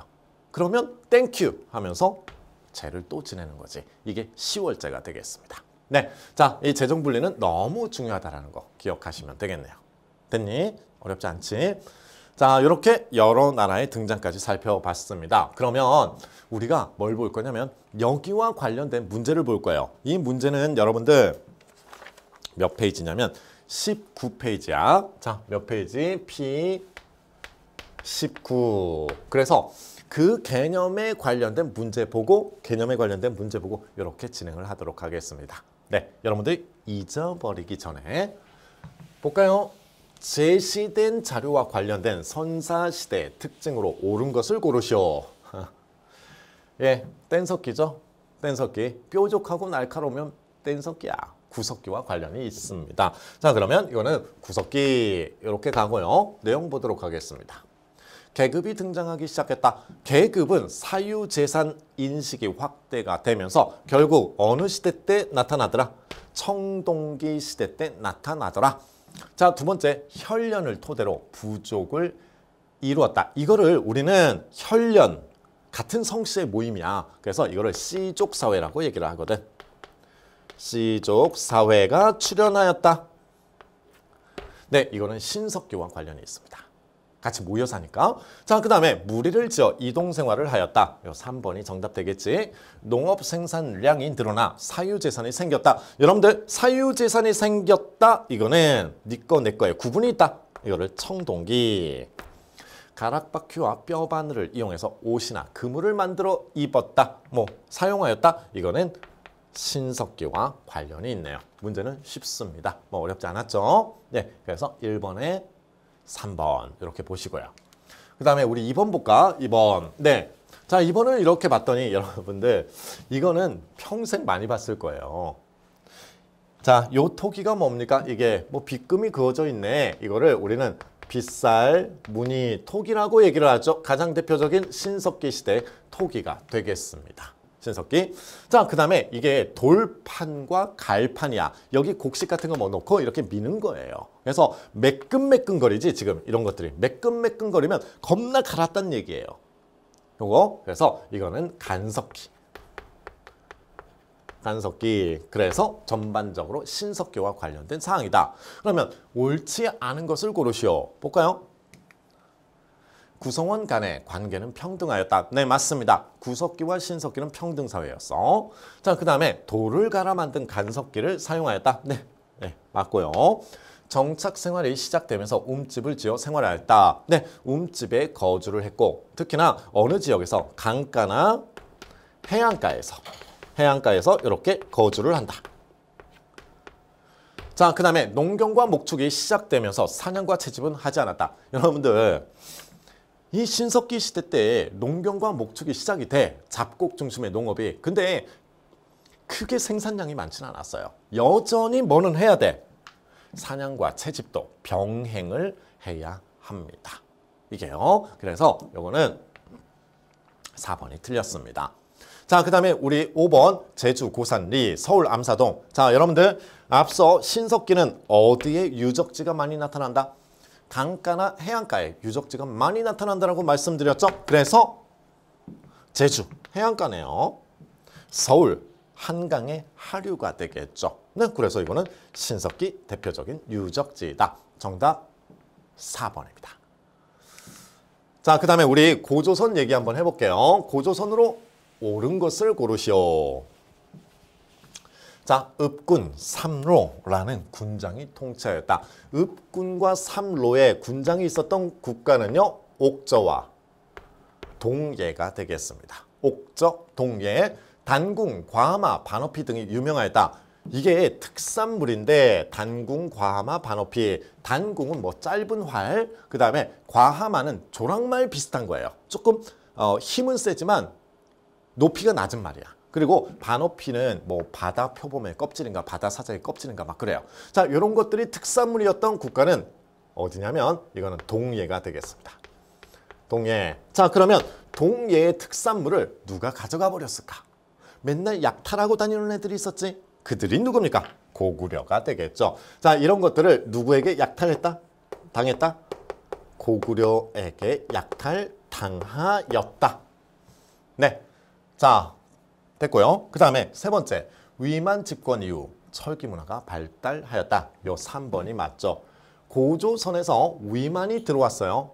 그러면 땡큐 하면서 제를 또 지내는 거지. 이게 10월제가 되겠습니다. 네, 자, 이 재정분리는 너무 중요하다는 거 기억하시면 되겠네요. 됐니? 어렵지 않지? 자, 이렇게 여러 나라의 등장까지 살펴봤습니다. 그러면 우리가 뭘 볼 거냐면 여기와 관련된 문제를 볼 거예요. 이 문제는 여러분들 몇 페이지냐면 19페이지야. 자, 몇 페이지? P19. 그래서 그 개념에 관련된 문제 보고 이렇게 진행을 하도록 하겠습니다. 네, 여러분들 잊어버리기 전에 볼까요? 제시된 자료와 관련된 선사시대의 특징으로 옳은 것을 고르시오. 예, 뗀석기죠. 뗀석기. 뾰족하고 날카로우면 뗀석기야. 구석기와 관련이 있습니다. 자, 그러면 이거는 구석기 이렇게 가고요. 내용 보도록 하겠습니다. 계급이 등장하기 시작했다. 계급은 사유재산 인식이 확대가 되면서 결국 어느 시대 때 나타나더라? 청동기 시대 때 나타나더라. 자, 두 번째, 혈련을 토대로 부족을 이루었다. 이거를 우리는 혈련, 같은 성씨의 모임이야. 그래서 이거를 씨족사회라고 얘기를 하거든. 씨족사회가 출현하였다. 네, 이거는 신석기와 관련이 있습니다. 같이 모여 사니까. 자, 그 다음에 무리를 지어 이동생활을 하였다. 요 3번이 정답 되겠지. 농업 생산량이 늘어나 사유재산이 생겼다. 여러분들 사유재산이 생겼다. 이거는 네 거, 내 거에 구분이 있다. 이거를 청동기. 가락바퀴와 뼈바늘을 이용해서 옷이나 그물을 만들어 입었다. 뭐 사용하였다. 이거는 신석기와 관련이 있네요. 문제는 쉽습니다. 뭐 어렵지 않았죠? 네, 그래서 1번에 3번 이렇게 보시고요. 그 다음에 우리 2번 볼까? 2번. 네. 자, 2번을 이렇게 봤더니 여러분들 이거는 평생 많이 봤을 거예요. 자, 요 토기가 뭡니까? 이게 뭐 빗금이 그어져 있네. 이거를 우리는 빗살, 무늬, 토기라고 얘기를 하죠. 가장 대표적인 신석기 시대 토기가 되겠습니다. 신석기. 자, 그 다음에 이게 돌판과 갈판이야. 여기 곡식 같은 거 뭐 넣고 이렇게 미는 거예요. 그래서 매끈매끈거리지 지금 이런 것들이. 매끈매끈거리면 겁나 갈았다는 얘기예요. 요거. 그래서 이거는 간석기. 간석기. 그래서 전반적으로 신석기와 관련된 사항이다. 그러면 옳지 않은 것을 고르시오. 볼까요? 구성원 간의 관계는 평등하였다. 네, 맞습니다. 구석기와 신석기는 평등 사회였어. 자, 그 다음에 돌을 갈아 만든 간석기를 사용하였다. 네, 네, 맞고요. 정착 생활이 시작되면서 움집을 지어 생활하였다. 네, 움집에 거주를 했고 특히나 어느 지역에서 강가나 해안가에서 이렇게 거주를 한다. 자, 그 다음에 농경과 목축이 시작되면서 사냥과 채집은 하지 않았다. 여러분들, 이 신석기 시대 때 농경과 목축이 시작이 돼. 잡곡 중심의 농업이. 근데 크게 생산량이 많지는 않았어요. 여전히 뭐는 해야 돼? 사냥과 채집도 병행을 해야 합니다. 이게요. 그래서 요거는 4번이 틀렸습니다. 자, 그 다음에 우리 5번 제주 고산리 서울 암사동. 자, 여러분들 앞서 신석기는 어디에 유적지가 많이 나타난다? 강가나 해안가에 유적지가 많이 나타난다라고 말씀드렸죠. 그래서 제주 해안가네요. 서울 한강의 하류가 되겠죠. 네, 그래서 이거는 신석기 대표적인 유적지다. 정답 4번입니다. 자, 그 다음에 우리 고조선 얘기 한번 해볼게요. 고조선으로 옳은 것을 고르시오. 자, 읍군 삼로라는 군장이 통치하였다. 읍군과 삼로에 군장이 있었던 국가는요, 옥저와 동예가 되겠습니다. 옥저, 동예, 단궁, 과하마, 반어피 등이 유명하였다. 이게 특산물인데 단궁, 과하마, 반어피. 단궁은 뭐 짧은 활, 그 다음에 과하마는 조랑말 비슷한 거예요. 조금 힘은 세지만 높이가 낮은 말이야. 그리고 반어피는 뭐 바다 표범의 껍질인가 바다 사자의 껍질인가 막 그래요. 자, 이런 것들이 특산물이었던 국가는 어디냐면 이거는 동예가 되겠습니다. 동예. 자, 그러면 동예의 특산물을 누가 가져가 버렸을까? 맨날 약탈하고 다니는 애들이 있었지. 그들이 누굽니까? 고구려가 되겠죠. 자, 이런 것들을 누구에게 약탈했다? 당했다? 고구려에게 약탈당하였다. 네. 자, 됐고요. 그 다음에 세 번째, 위만 집권 이후 철기 문화가 발달하였다. 요 3번이 맞죠. 고조선에서 위만이 들어왔어요.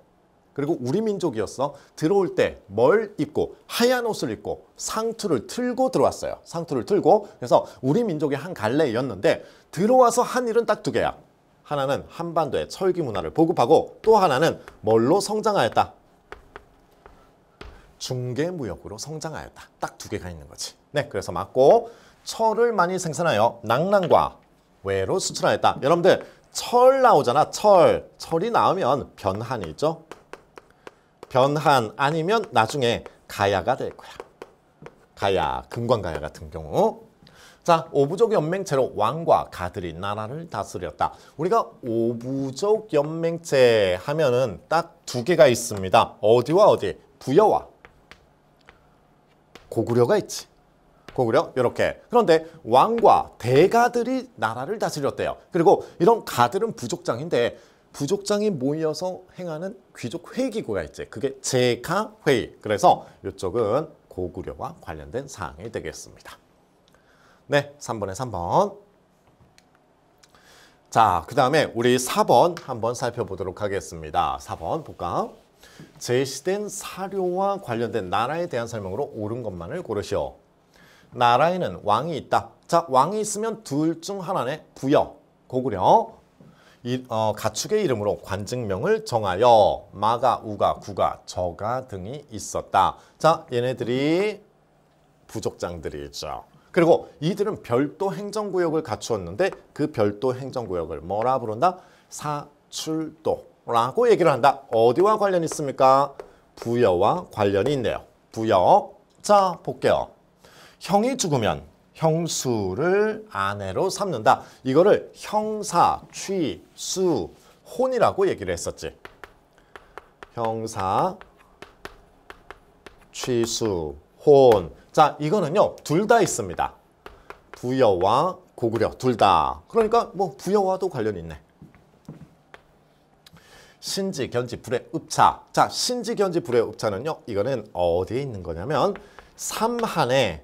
그리고 우리 민족이었어. 들어올 때 뭘 입고 하얀 옷을 입고 상투를 틀고 들어왔어요. 상투를 틀고. 그래서 우리 민족의 한 갈래였는데 들어와서 한 일은 딱 두 개야. 하나는 한반도의 철기 문화를 보급하고 또 하나는 뭘로 성장하였다? 중개무역으로 성장하였다. 딱 두 개가 있는 거지. 네, 그래서 맞고 철을 많이 생산하여 낙랑과 외로 수출하였다. 여러분들 철 나오잖아. 철이 나오면 변한이죠. 변한 아니면 나중에 가야가 될 거야. 가야, 금관가야 같은 경우. 자, 오부족 연맹체로 왕과 가들이 나라를 다스렸다. 우리가 오부족 연맹체 하면은 딱 두 개가 있습니다. 어디와 어디? 부여와 고구려가 있지. 고구려 이렇게. 그런데 왕과 대가들이 나라를 다스렸대요. 그리고 이런 가들은 부족장인데 부족장이 모여서 행하는 귀족 회의기구가 있지. 그게 제가회의. 그래서 이쪽은 고구려와 관련된 사항이 되겠습니다. 네, 3번에 3번. 자, 그 다음에 우리 4번 한번 살펴보도록 하겠습니다. 4번 볼까? 제시된 사료와 관련된 나라에 대한 설명으로 옳은 것만을 고르시오. 나라에는 왕이 있다. 자, 왕이 있으면 둘 중 하나네. 부여, 고구려. 가축의 이름으로 관직명을 정하여 마가, 우가, 구가, 저가 등이 있었다. 자, 얘네들이 부족장들이죠. 그리고 이들은 별도 행정구역을 갖추었는데 그 별도 행정구역을 뭐라 부른다? 사출도라고 얘기를 한다. 어디와 관련이 있습니까? 부여와 관련이 있네요. 부여. 자, 볼게요. 형이 죽으면 형수를 아내로 삼는다. 이거를 형사, 취, 수, 혼이라고 얘기를 했었지. 형사, 취, 수, 혼. 자, 이거는요, 둘 다 있습니다. 부여와 고구려, 둘 다. 그러니까 뭐 부여와도 관련이 있네. 신지, 견지, 불의 읍차. 자, 신지, 견지, 불의 읍차는요, 이거는 어디에 있는 거냐면 삼한의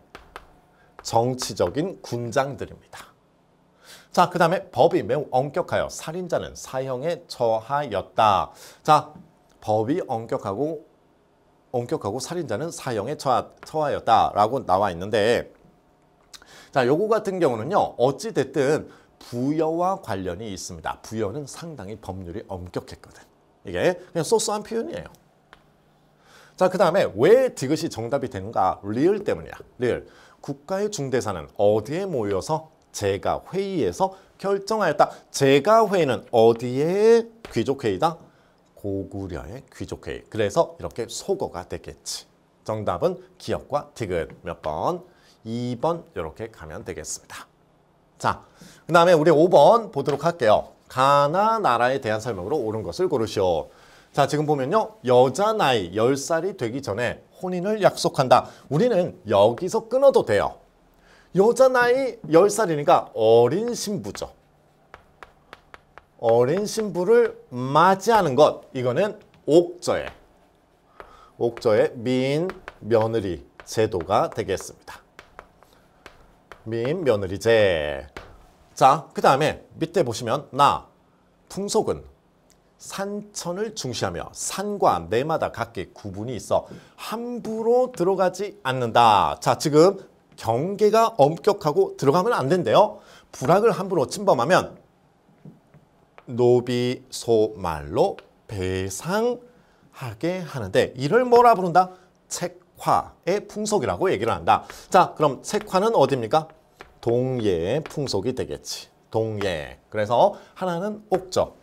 정치적인 군장들입니다. 자, 그 다음에 법이 매우 엄격하여 살인자는 사형에 처하였다. 자, 법이 엄격하고 살인자는 사형에 처하였다라고 나와 있는데, 자, 요거 같은 경우는요, 어찌됐든 부여와 관련이 있습니다. 부여는 상당히 법률이 엄격했거든. 이게 그냥 소소한 표현이에요. 자, 그 다음에 왜 디귿이 정답이 되는가? 리을 때문이야. 리을. 국가의 중대사는 어디에 모여서 제가 회의에서 결정하였다. 제가 회의는 어디에 귀족회의다? 고구려의 귀족회의. 그래서 이렇게 소거가 되겠지. 정답은 기역과 디귿. 몇 번? 2번 이렇게 가면 되겠습니다. 자, 그 다음에 우리 5번 보도록 할게요. 가나 나라에 대한 설명으로 옳은 것을 고르시오. 자, 지금 보면요. 여자 나이 10살이 되기 전에 혼인을 약속한다. 우리는 여기서 끊어도 돼요. 여자 나이 10살이니까 어린 신부죠. 어린 신부를 맞이하는 것. 이거는 옥저의 민, 며느리 제도가 되겠습니다. 민, 며느리제. 자, 그 다음에 밑에 보시면 풍속은 산천을 중시하며 산과 내마다 각기 구분이 있어 함부로 들어가지 않는다. 자, 지금 경계가 엄격하고 들어가면 안 된대요. 부락을 함부로 침범하면 노비소말로 배상하게 하는데, 이를 뭐라 부른다? 책화의 풍속이라고 얘기를 한다. 자, 그럼 책화는 어디입니까? 동예의 풍속이 되겠지. 동예. 그래서 하나는 옥저,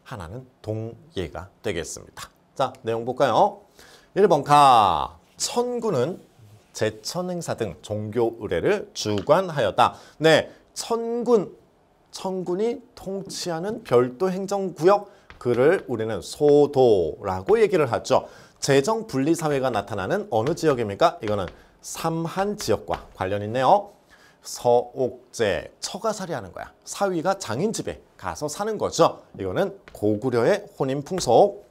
하나는 동예가 되겠습니다. 자, 내용 볼까요? 1번 가. 천군은 제천 행사 등 종교 의례를 주관하였다. 네, 천군이 통치하는 별도 행정구역, 그를 우리는 소도라고 얘기를 하죠. 재정 분리 사회가 나타나는 어느 지역입니까? 이거는 삼한 지역과 관련 있네요. 서옥제, 처가살이 하는 거야. 사위가 장인 집에 가서 사는 거죠. 이거는 고구려의 혼인 풍속.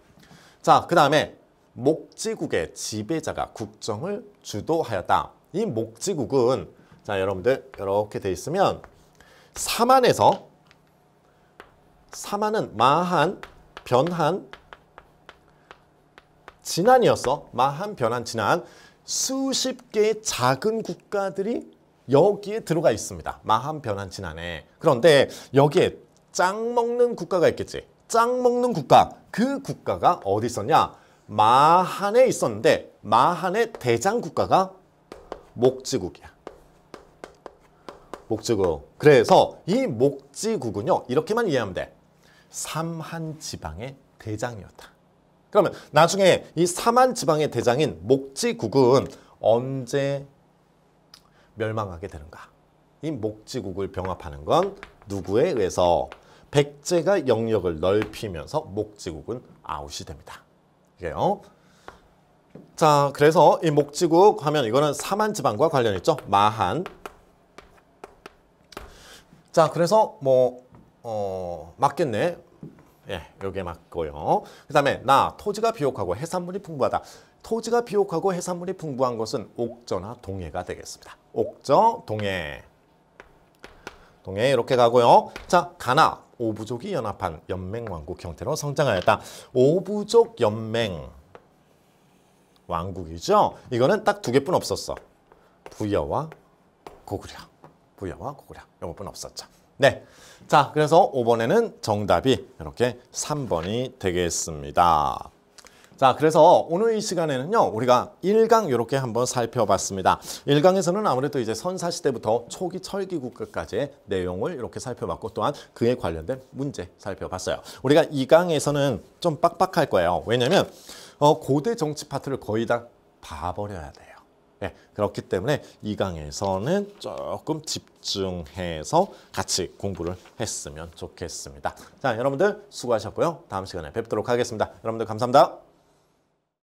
자, 그 다음에 목지국의 지배자가 국정을 주도하였다. 이 목지국은, 자, 여러분들 이렇게 돼 있으면 사만은 마한, 변한, 진안이었어. 마한, 변한, 진안. 수십 개의 작은 국가들이 여기에 들어가 있습니다. 마한, 변한, 진안에. 그런데 여기에 짱 먹는 국가가 있겠지. 짱 먹는 국가. 그 국가가 어디 있었냐? 마한에 있었는데 마한의 대장 국가가 목지국이야. 목지국. 그래서 이 목지국은요, 이렇게만 이해하면 돼. 삼한 지방의 대장이었다. 그러면 나중에 이 삼한 지방의 대장인 목지국은 언제 멸망하게 되는가? 이 목지국을 병합하는 건 누구에 의해서? 백제가 영역을 넓히면서 목지국은 아웃이 됩니다. 이게요. 자, 그래서 이 목지국 하면 이거는 삼한 지방과 관련 있죠. 마한. 자, 그래서 맞겠네. 예, 요게 맞고요. 그 다음에 토지가 비옥하고 해산물이 풍부하다. 토지가 비옥하고 해산물이 풍부한 것은 옥저나 동해가 되겠습니다. 옥저, 동해. 동해 이렇게 가고요. 자, 가나. 오부족이 연합한 연맹왕국 형태로 성장하였다. 오부족 연맹 왕국이죠. 이거는 딱 두 개뿐 없었어. 부여와 고구려. 이것뿐 없었죠. 네. 자, 그래서 5번에는 정답이 이렇게 3번이 되겠습니다. 자, 그래서 오늘 이 시간에는요, 우리가 1강 이렇게 한번 살펴봤습니다. 1강에서는 아무래도 이제 선사시대부터 초기 철기국까지의 내용을 이렇게 살펴봤고, 또한 그에 관련된 문제 살펴봤어요. 우리가 2강에서는 좀 빡빡할 거예요. 왜냐면 고대 정치 파트를 거의 다 봐버려야 돼요. 네, 그렇기 때문에 2강에서는 조금 집중해서 같이 공부를 했으면 좋겠습니다. 자, 여러분들 수고하셨고요. 다음 시간에 뵙도록 하겠습니다. 여러분들 감사합니다.